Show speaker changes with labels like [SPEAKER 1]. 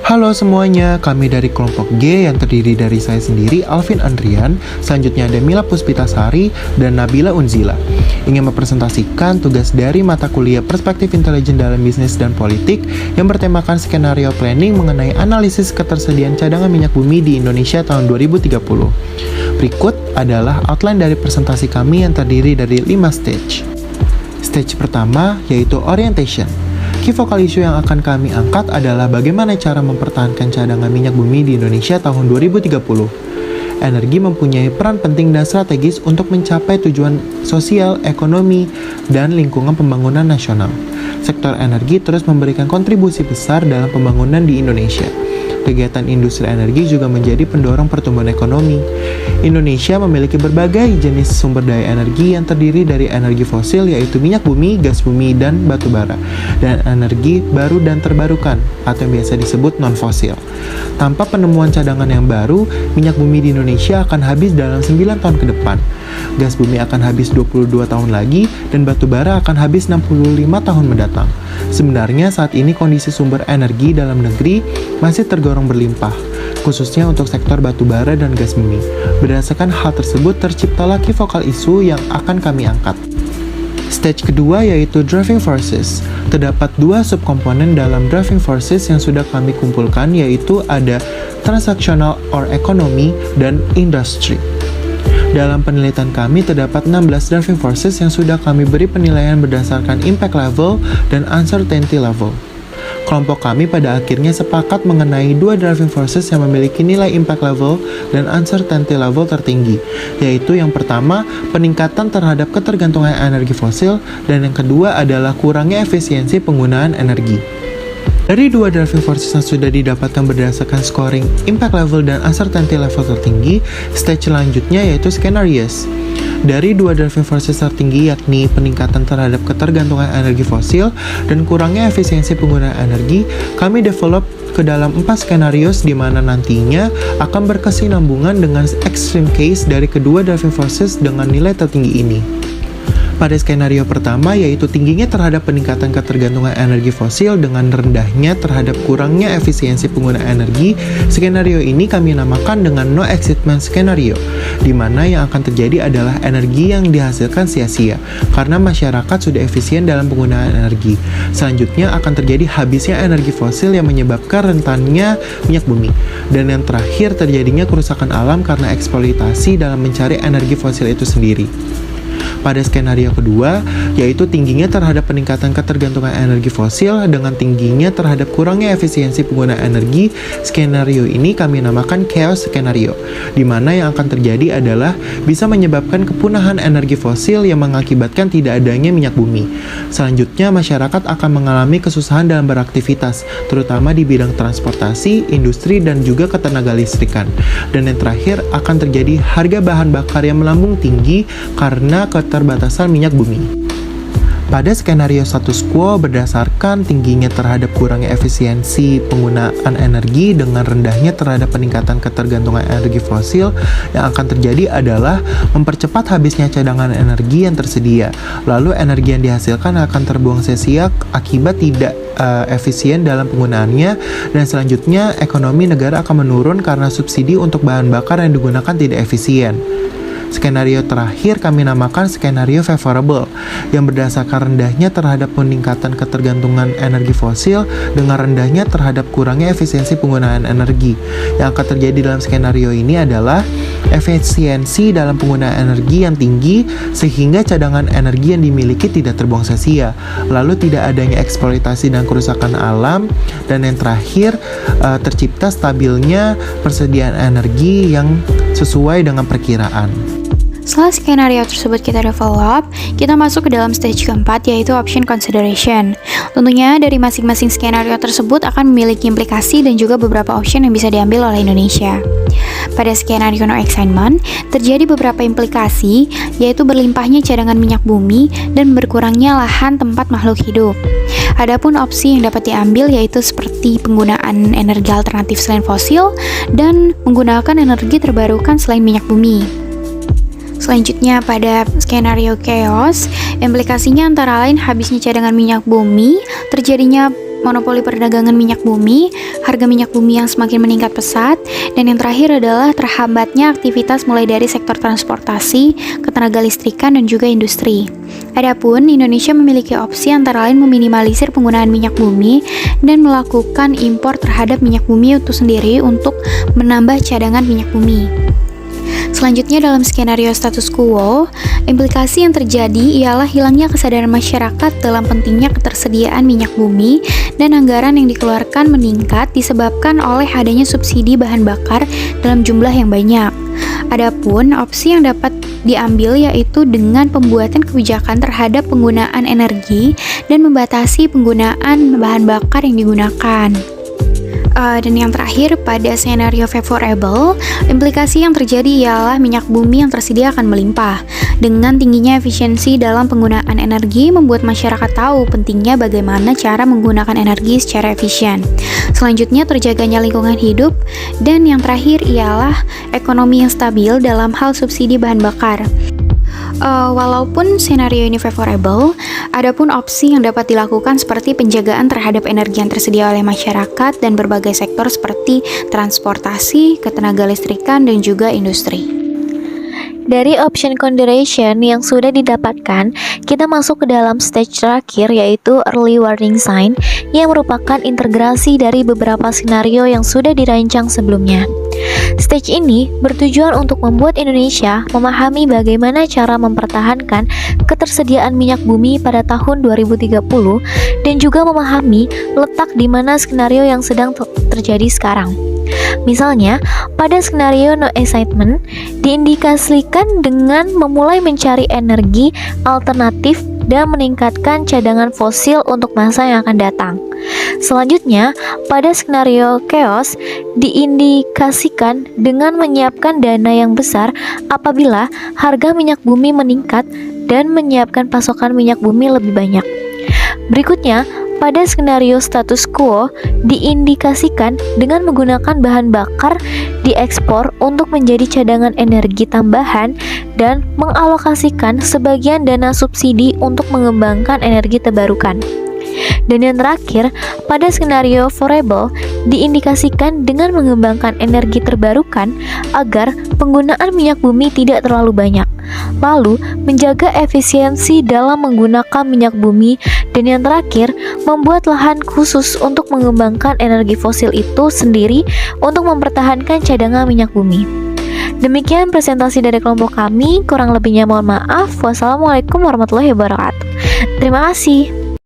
[SPEAKER 1] Halo semuanya, kami dari kelompok G yang terdiri dari saya sendiri, Alvin Andrian, selanjutnya ada Mila Puspitasari, dan Nabila Unzila. Ingin mempresentasikan tugas dari mata kuliah Perspektif Intelijen dalam Bisnis dan Politik yang bertemakan skenario planning mengenai analisis ketersediaan cadangan minyak bumi di Indonesia tahun 2030. Berikut adalah outline dari presentasi kami yang terdiri dari 5 stage. Stage pertama yaitu orientation. Key focal issue yang akan kami angkat adalah bagaimana cara mempertahankan cadangan minyak bumi di Indonesia tahun 2030. Energi mempunyai peran penting dan strategis untuk mencapai tujuan sosial, ekonomi, dan lingkungan pembangunan nasional. Sektor energi terus memberikan kontribusi besar dalam pembangunan di Indonesia. Kegiatan industri energi juga menjadi pendorong pertumbuhan ekonomi. Indonesia memiliki berbagai jenis sumber daya energi yang terdiri dari energi fosil yaitu minyak bumi, gas bumi, dan batu bara, dan energi baru dan terbarukan atau yang biasa disebut non-fosil. Tanpa penemuan cadangan yang baru, minyak bumi di Indonesia akan habis dalam 9 tahun ke depan. Gas bumi akan habis 22 tahun lagi, dan batu bara akan habis 65 tahun mendatang. Sebenarnya saat ini kondisi sumber energi dalam negeri masih tergolong berlimpah, khususnya untuk sektor batu bara dan gas bumi. Berdasarkan hal tersebut, terciptalah key focal issue yang akan kami angkat. Stage kedua yaitu driving forces. Terdapat 2 subkomponen dalam driving forces yang sudah kami kumpulkan, yaitu ada transactional or economy dan industry. Dalam penelitian kami terdapat 16 driving forces yang sudah kami beri penilaian berdasarkan impact level dan uncertainty level. Kelompok kami pada akhirnya sepakat mengenai 2 driving forces yang memiliki nilai impact level dan uncertainty level tertinggi, yaitu yang pertama, peningkatan terhadap ketergantungan energi fosil, dan yang kedua adalah kurangnya efisiensi penggunaan energi. Dari 2 driving forces yang sudah didapatkan berdasarkan scoring impact level dan uncertainty level tertinggi, stage selanjutnya yaitu scenarios. Dari 2 driving forces tertinggi yakni peningkatan terhadap ketergantungan energi fosil dan kurangnya efisiensi penggunaan energi, kami develop ke dalam 4 skenarios di mana nantinya akan berkesinambungan dengan extreme case dari kedua driving forces dengan nilai tertinggi ini. Pada skenario pertama yaitu tingginya terhadap peningkatan ketergantungan energi fosil dengan rendahnya terhadap kurangnya efisiensi penggunaan energi, skenario ini kami namakan dengan no excitement skenario, di mana yang akan terjadi adalah energi yang dihasilkan sia-sia karena masyarakat sudah efisien dalam penggunaan energi. Selanjutnya akan terjadi habisnya energi fosil yang menyebabkan rentannya minyak bumi, dan yang terakhir terjadinya kerusakan alam karena eksploitasi dalam mencari energi fosil itu sendiri. Pada skenario kedua, yaitu tingginya terhadap peningkatan ketergantungan energi fosil dengan tingginya terhadap kurangnya efisiensi penggunaan energi, skenario ini kami namakan chaos skenario, di mana yang akan terjadi adalah bisa menyebabkan kepunahan energi fosil yang mengakibatkan tidak adanya minyak bumi. Selanjutnya, masyarakat akan mengalami kesusahan dalam beraktivitas, terutama di bidang transportasi, industri, dan juga ketenaga listrikan. Dan yang terakhir, akan terjadi harga bahan bakar yang melambung tinggi karena keterbatasan minyak bumi. Pada skenario status quo berdasarkan tingginya terhadap kurangnya efisiensi penggunaan energi dengan rendahnya terhadap peningkatan ketergantungan energi fosil, yang akan terjadi adalah mempercepat habisnya cadangan energi yang tersedia. Lalu energi yang dihasilkan akan terbuang sia-sia akibat tidak efisien dalam penggunaannya, dan selanjutnya ekonomi negara akan menurun karena subsidi untuk bahan bakar yang digunakan tidak efisien. Skenario terakhir kami namakan skenario favorable, yang berdasarkan rendahnya terhadap peningkatan ketergantungan energi fosil dengan rendahnya terhadap kurangnya efisiensi penggunaan energi. Yang akan terjadi dalam skenario ini adalah efisiensi dalam penggunaan energi yang tinggi sehingga cadangan energi yang dimiliki tidak terbuang sia-sia, lalu tidak adanya eksploitasi dan kerusakan alam, dan yang terakhir tercipta stabilnya persediaan energi yang sesuai dengan perkiraan.
[SPEAKER 2] Setelah skenario tersebut kita develop, kita masuk ke dalam stage keempat yaitu option consideration. Tentunya dari masing-masing skenario tersebut akan memiliki implikasi dan juga beberapa option yang bisa diambil oleh Indonesia. Pada skenario no excitement, terjadi beberapa implikasi, yaitu berlimpahnya cadangan minyak bumi dan berkurangnya lahan tempat makhluk hidup. Adapun opsi yang dapat diambil yaitu seperti penggunaan energi alternatif selain fosil dan menggunakan energi terbarukan selain minyak bumi. Selanjutnya pada skenario chaos, implikasinya antara lain habisnya cadangan minyak bumi, terjadinya monopoli perdagangan minyak bumi, harga minyak bumi yang semakin meningkat pesat, dan yang terakhir adalah terhambatnya aktivitas mulai dari sektor transportasi, ketenaga listrikan, dan juga industri. Adapun Indonesia memiliki opsi antara lain meminimalisir penggunaan minyak bumi dan melakukan impor terhadap minyak bumi itu sendiri untuk menambah cadangan minyak bumi. Selanjutnya dalam skenario status quo, implikasi yang terjadi ialah hilangnya kesadaran masyarakat dalam pentingnya ketersediaan minyak bumi dan anggaran yang dikeluarkan meningkat disebabkan oleh adanya subsidi bahan bakar dalam jumlah yang banyak. Adapun opsi yang dapat diambil yaitu dengan pembuatan kebijakan terhadap penggunaan energi dan membatasi penggunaan bahan bakar yang digunakan. Dan yang terakhir, pada skenario favorable, implikasi yang terjadi ialah minyak bumi yang tersedia akan melimpah. Dengan tingginya efisiensi dalam penggunaan energi, membuat masyarakat tahu pentingnya bagaimana cara menggunakan energi secara efisien. Selanjutnya, terjaganya lingkungan hidup. Dan yang terakhir ialah ekonomi yang stabil dalam hal subsidi bahan bakar. Walaupun skenario ini favorable, adapun opsi yang dapat dilakukan seperti penjagaan terhadap energi yang tersedia oleh masyarakat dan berbagai sektor seperti transportasi, ketenaga listrikan, dan juga industri.
[SPEAKER 3] Dari option consideration yang sudah didapatkan, kita masuk ke dalam stage terakhir yaitu early warning sign yang merupakan integrasi dari beberapa skenario yang sudah dirancang sebelumnya. Stage ini bertujuan untuk membuat Indonesia memahami bagaimana cara mempertahankan ketersediaan minyak bumi pada tahun 2030 dan juga memahami letak di mana skenario yang sedang terjadi sekarang. Misalnya, pada skenario no excitement diindikasikan dengan memulai mencari energi alternatif dan meningkatkan cadangan fosil untuk masa yang akan datang. Selanjutnya, pada skenario chaos diindikasikan dengan menyiapkan dana yang besar apabila harga minyak bumi meningkat dan menyiapkan pasokan minyak bumi lebih banyak. Berikutnya, pada skenario status quo diindikasikan dengan menggunakan bahan bakar diekspor untuk menjadi cadangan energi tambahan dan mengalokasikan sebagian dana subsidi untuk mengembangkan energi terbarukan. Dan yang terakhir, pada skenario favorable diindikasikan dengan mengembangkan energi terbarukan agar penggunaan minyak bumi tidak terlalu banyak, lalu menjaga efisiensi dalam menggunakan minyak bumi, dan yang terakhir, membuat lahan khusus untuk mengembangkan energi fosil itu sendiri untuk mempertahankan cadangan minyak bumi. Demikian presentasi dari kelompok kami, kurang lebihnya mohon maaf. Wassalamualaikum warahmatullahi wabarakatuh. Terima kasih.